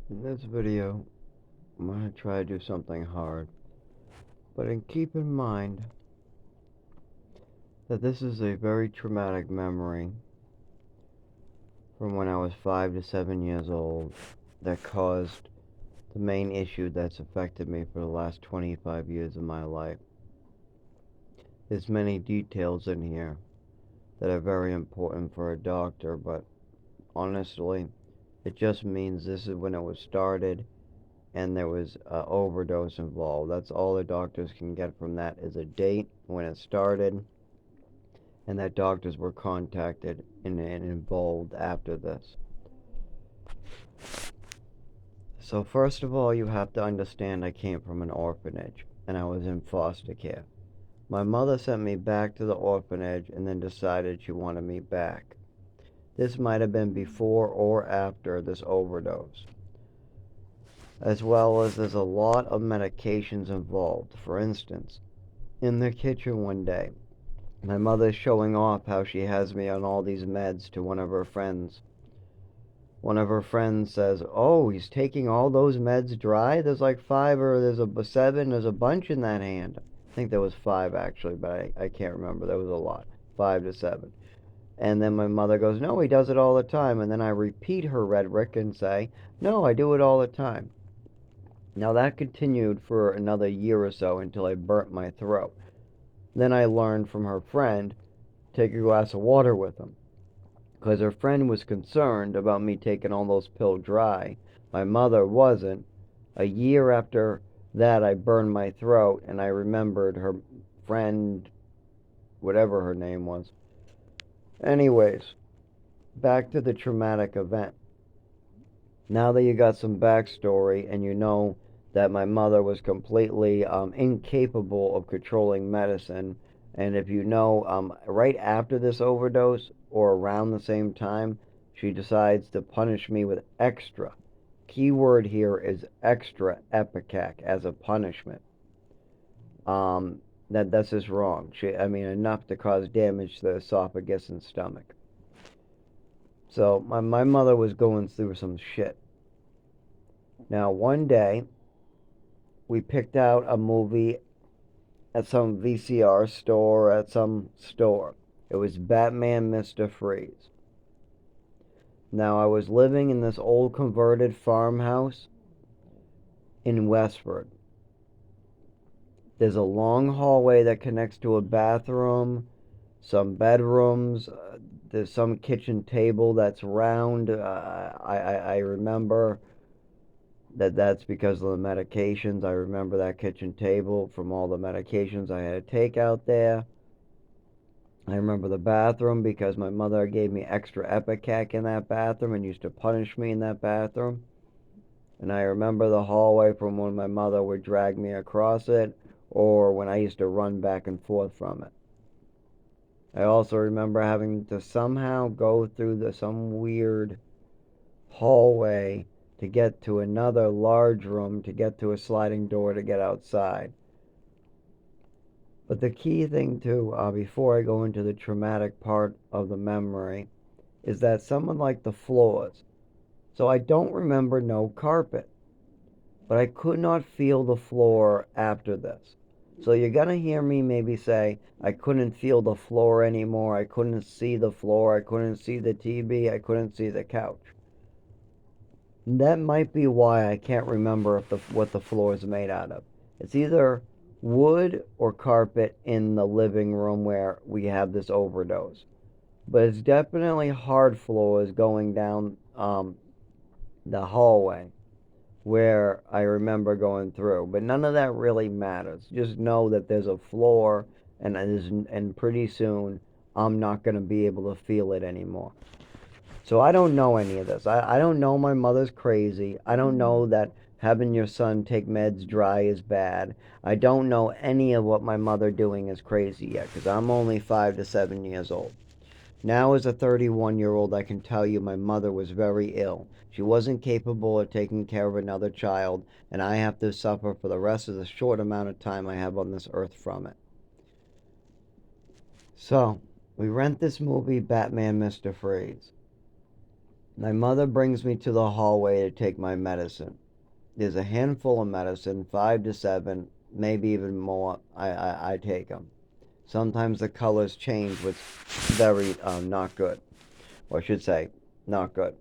In this video, I'm going to try to do something hard, but keep in mind that this is a very traumatic memory from when I was 5 to 7 years old that caused the main issue that's affected me for the last 25 years of my life. There's many details in here that are very important for a doctor, but honestly, it just means this is when it was started and there was an overdose involved. That's all the doctors can get from that is a date when it started and that doctors were contacted and involved after this. So first of all, you have to understand I came from an orphanage and I was in foster care. My mother sent me back to the orphanage and then decided she wanted me back. This might have been before or after this overdose. As well as there's a lot of medications involved. For instance, in the kitchen one day, my mother's showing off how she has me on all these meds to one of her friends. One of her friends says, "Oh, he's taking all those meds dry? There's like five, or there's a seven, there's a bunch in that hand." I think there was five actually, but I can't remember. There was a lot. 5 to 7. And then my mother goes, "No, he does it all the time." And then I repeat her rhetoric and say, "No, I do it all the time." Now that continued for another year or so until I burnt my throat. Then I learned from her friend, take a glass of water with him. Because her friend was concerned about me taking all those pills dry. My mother wasn't. A year after that, I burned my throat, and I remembered her friend, whatever her name was. Anyways, back to the traumatic event. Now that you got some backstory and you know that my mother was completely incapable of controlling medicine, and if you know, right after this overdose or around the same time, she decides to punish me with extra. Keyword here is extra Epicac as a punishment. That's just wrong. I mean, enough to cause damage to the esophagus and stomach. So my mother was going through some shit. Now, one day, we picked out a movie at some VCR store, at some store. It was Batman Mr. Freeze. Now, I was living in this old converted farmhouse in Westford. There's a long hallway that connects to a bathroom, some bedrooms. There's some kitchen table that's round. I remember that's because of the medications. I remember that kitchen table from all the medications I had to take out there. I remember the bathroom because my mother gave me extra Epicac in that bathroom and used to punish me in that bathroom. And I remember the hallway from when my mother would drag me across it or when I used to run back and forth from it. I also remember having to somehow go through some weird hallway to get to another large room to get to a sliding door to get outside. But the key thing too, before I go into the traumatic part of the memory, is that someone like the floors. So I don't remember no carpet, but I could not feel the floor after this. So you're gonna hear me maybe say I couldn't feel the floor anymore. I couldn't see the floor. I couldn't see the TV. I couldn't see the couch. That might be why I can't remember what the floor is made out of. It's either wood or carpet in the living room where we have this overdose. But it's definitely hard floors going down the hallway where I remember going through. But none of that really matters. Just know that there's a floor, and pretty soon I'm not going to be able to feel it anymore. So I don't know any of this. I don't know my mother's crazy. I don't know that having your son take meds dry is bad. I don't know any of what my mother doing is crazy yet because I'm only 5 to 7 years old. Now, as a 31-year-old, I can tell you my mother was very ill. She wasn't capable of taking care of another child, and I have to suffer for the rest of the short amount of time I have on this earth from it. So, we rent this movie, Batman Mr. Freeze. My mother brings me to the hallway to take my medicine. There's a handful of medicine, 5 to 7, maybe even more. I take them. Sometimes the colors change, which is very not good. Or I should say, not good.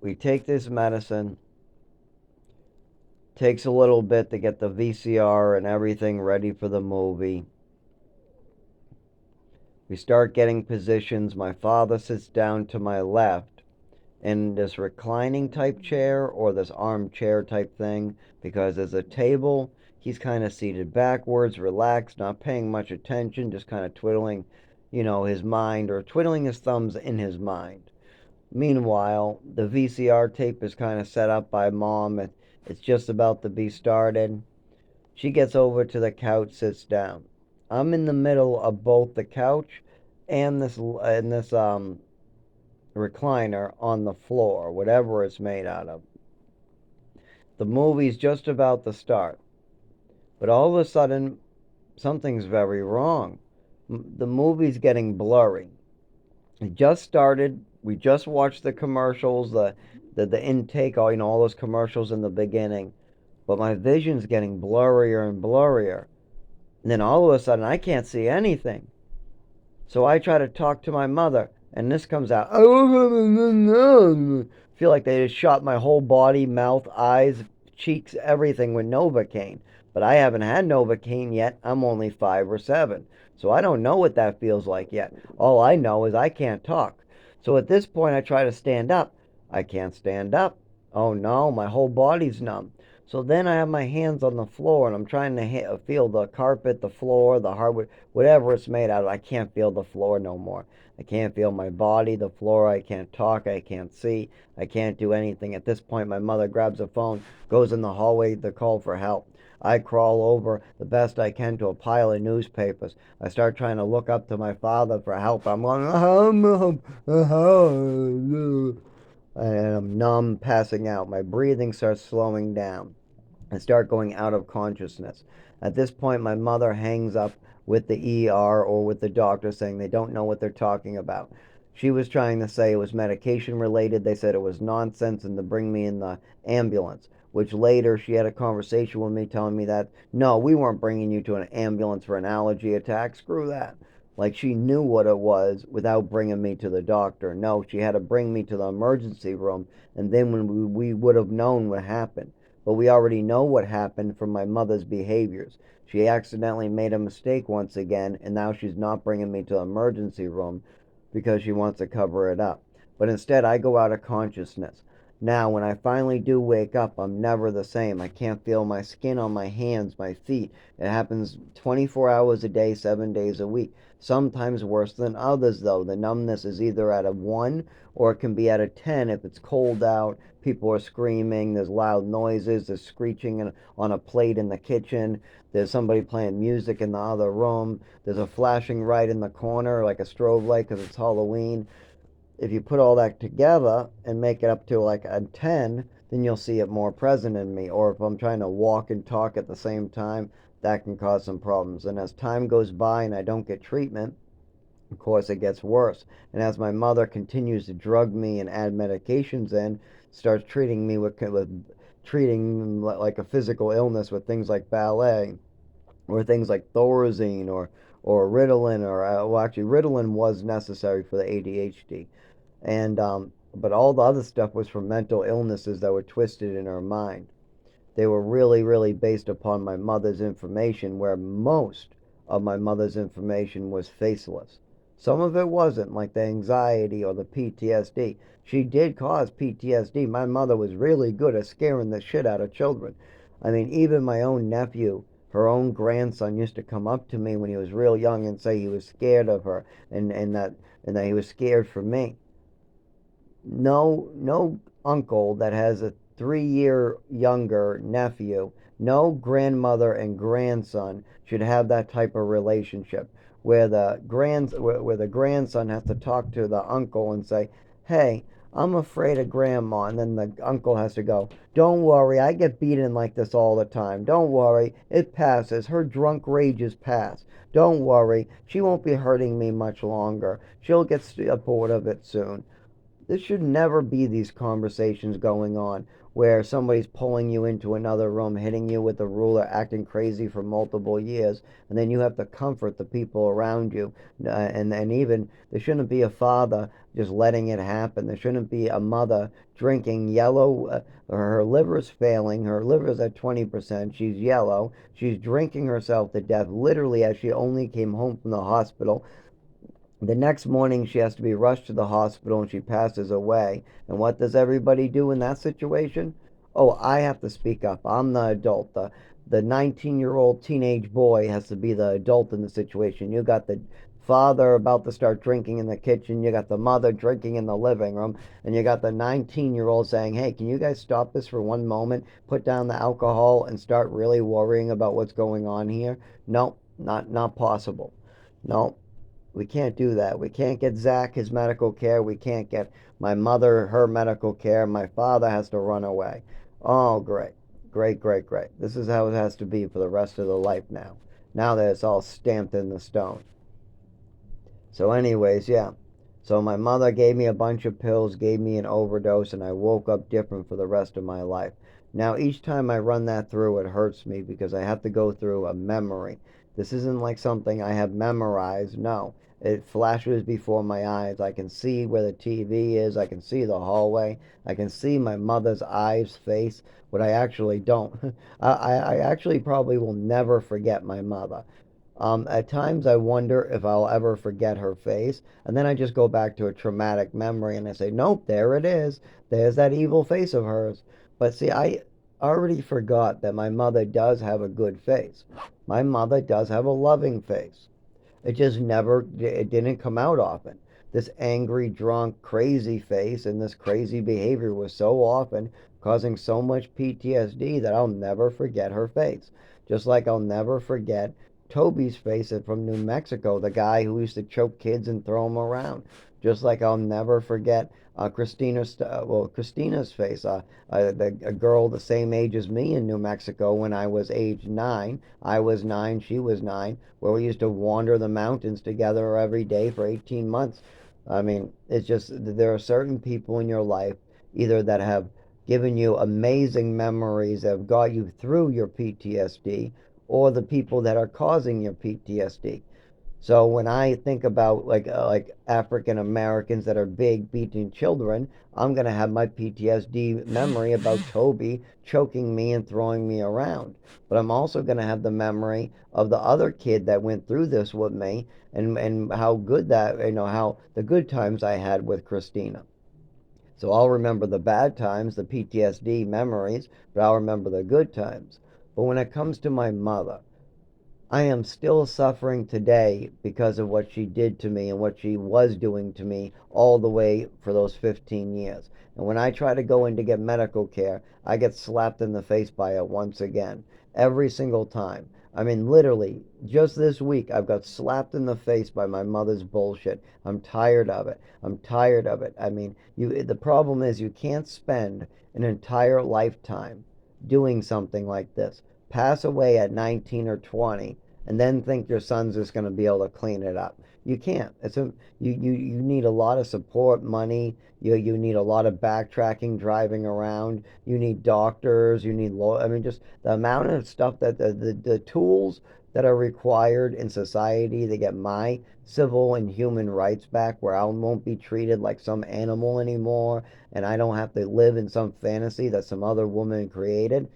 We take this medicine. Takes a little bit to get the VCR and everything ready for the movie. We start getting positions. My father sits down to my left in this reclining type chair or this armchair type thing because there's a table. He's kind of seated backwards, relaxed, not paying much attention, just kind of twiddling, his mind or twiddling his thumbs in his mind. Meanwhile, the VCR tape is kind of set up by mom. It's just about to be started. She gets over to the couch, sits down. I'm in the middle of both the couch and this recliner on the floor, whatever it's made out of. The movie's just about to start, but all of a sudden, something's very wrong. The movie's getting blurry. It just started. We just watched the commercials, the intake, all those commercials in the beginning. But my vision's getting blurrier and blurrier. And then all of a sudden, I can't see anything. So I try to talk to my mother, and this comes out. I feel like they just shot my whole body, mouth, eyes, cheeks, everything with Novocaine. But I haven't had Novocaine yet. I'm only 5 or 7. So I don't know what that feels like yet. All I know is I can't talk. So at this point, I try to stand up. I can't stand up. Oh no, my whole body's numb. So then I have my hands on the floor and I'm trying to feel the carpet, the floor, the hardwood, whatever it's made out of. I can't feel the floor no more. I can't feel my body, the floor. I can't talk. I can't see. I can't do anything. At this point, my mother grabs a phone, goes in the hallway to call for help. I crawl over the best I can to a pile of newspapers. I start trying to look up to my father for help. I'm going, and I'm numb, passing out. My breathing starts slowing down. I start going out of consciousness. At this point, my mother hangs up with the ER or with the doctor saying they don't know what they're talking about. She was trying to say it was medication related. They said it was nonsense and to bring me in the ambulance, which later she had a conversation with me telling me that, no, we weren't bringing you to an ambulance for an allergy attack. Screw that. Like she knew what it was without bringing me to the doctor. No, she had to bring me to the emergency room, and then when we would have known what happened. But we already know what happened from my mother's behaviors. She accidentally made a mistake once again, and now she's not bringing me to the emergency room because she wants to cover it up. But instead, I go out of consciousness. Now, when I finally do wake up, I'm never the same. I can't feel my skin on my hands, my feet. It happens 24 hours a day, 7 days a week. Sometimes worse than others, though. The numbness is either at a 1 or it can be at a 10 if it's cold out. People are screaming, there's loud noises, there's screeching on a plate in the kitchen, there's somebody playing music in the other room, there's a flashing light in the corner like a strobe light because it's Halloween. If you put all that together and make it up to like a 10, then you'll see it more present in me. Or if I'm trying to walk and talk at the same time, that can cause some problems. And as time goes by and I don't get treatment, of course, it gets worse. And as my mother continues to drug me and add medications in, starts treating me with treating like a physical illness with things like ballet or things like Thorazine or Ritalin well, actually Ritalin was necessary for the ADHD, and but all the other stuff was for mental illnesses that were twisted in her mind. They were really, really based upon my mother's information, where most of my mother's information was faceless. Some of it wasn't, like the anxiety or the PTSD. She did cause PTSD. My mother was really good at scaring the shit out of children. I mean, even my own nephew, her own grandson, used to come up to me when he was real young and say he was scared of her and that he was scared for me. No uncle that has a 3 year younger nephew, no grandmother and grandson should have that type of relationship where the grandson has to talk to the uncle and say, "Hey, I'm afraid of grandma. And then the uncle has to go, don't worry, I get beaten like this all the time. Don't worry, it passes. Her drunk rages pass. Don't worry, she won't be hurting me much longer. She'll get bored of it soon. There should never be these conversations going on where somebody's pulling you into another room, hitting you with a ruler, acting crazy for multiple years, and then you have to comfort the people around you. And even there shouldn't be a father just letting it happen. There shouldn't be a mother drinking yellow. Her liver's failing. Her liver's at 20%. She's yellow. She's drinking herself to death, literally, as she only came home from the hospital. The next morning, she has to be rushed to the hospital and she passes away. And what does everybody do in that situation? Oh, I have to speak up. I'm the adult. The 19-year-old teenage boy has to be the adult in the situation. You got the father about to start drinking in the kitchen. You got the mother drinking in the living room. And you got the 19-year-old saying, hey, can you guys stop this for one moment? Put down the alcohol and start really worrying about what's going on here? No, not possible. No, we can't do that. We can't get Zach his medical care. We can't get my mother her medical care. My father has to run away. Oh, great. Great, great, great. This is how it has to be for the rest of the life now. Now that it's all stamped in the stone. So, anyways, yeah. So, my mother gave me a bunch of pills, gave me an overdose, and I woke up different for the rest of my life. Now, each time I run that through, it hurts me because I have to go through a memory. This isn't like something I have memorized. No, it flashes before my eyes. I can see where the TV is. I can see the hallway. I can see my mother's eyes, face. What I actually don't. I actually probably will never forget my mother. At times, I wonder if I'll ever forget her face, and then I just go back to a traumatic memory and I say, nope, there it is. There's that evil face of hers. But see, I already forgot that my mother does have a good face. My mother does have a loving face. It just never, it didn't come out often. This angry, drunk, crazy face and this crazy behavior was so often causing so much PTSD that I'll never forget her face. Just like I'll never forget Toby's face from New Mexico, the guy who used to choke kids and throw them around. Just like I'll never forget Christina's face, a girl the same age as me in New Mexico when I was age 9. I was 9, she was 9, where we used to wander the mountains together every day for 18 months. I mean, it's just there are certain people in your life either that have given you amazing memories that have got you through your PTSD, or the people that are causing your PTSD. So when I think about like African Americans that are big beating children, I'm gonna have my PTSD memory about Toby choking me and throwing me around. But I'm also gonna have the memory of the other kid that went through this with me, and how good that how the good times I had with Christina. So I'll remember the bad times, the PTSD memories, but I'll remember the good times. But when it comes to my mother, I am still suffering today because of what she did to me and what she was doing to me all the way for those 15 years. And when I try to go in to get medical care, I get slapped in the face by it once again. Every single time. I mean, literally, just this week, I've got slapped in the face by my mother's bullshit. I'm tired of it. I'm tired of it. I mean, the problem is you can't spend an entire lifetime doing something like this, pass away at 19 or 20, and then think your son's just going to be able to clean it up. You can't. You need a lot of support money. You need a lot of backtracking, driving around. You need doctors. You need I mean, just the amount of stuff that the tools that are required in society to get my civil and human rights back, where I won't be treated like some animal anymore, and I don't have to live in some fantasy that some other woman created.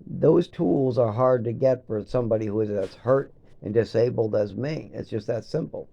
Those tools are hard to get for somebody who is as hurt and disabled as me. It's just that simple.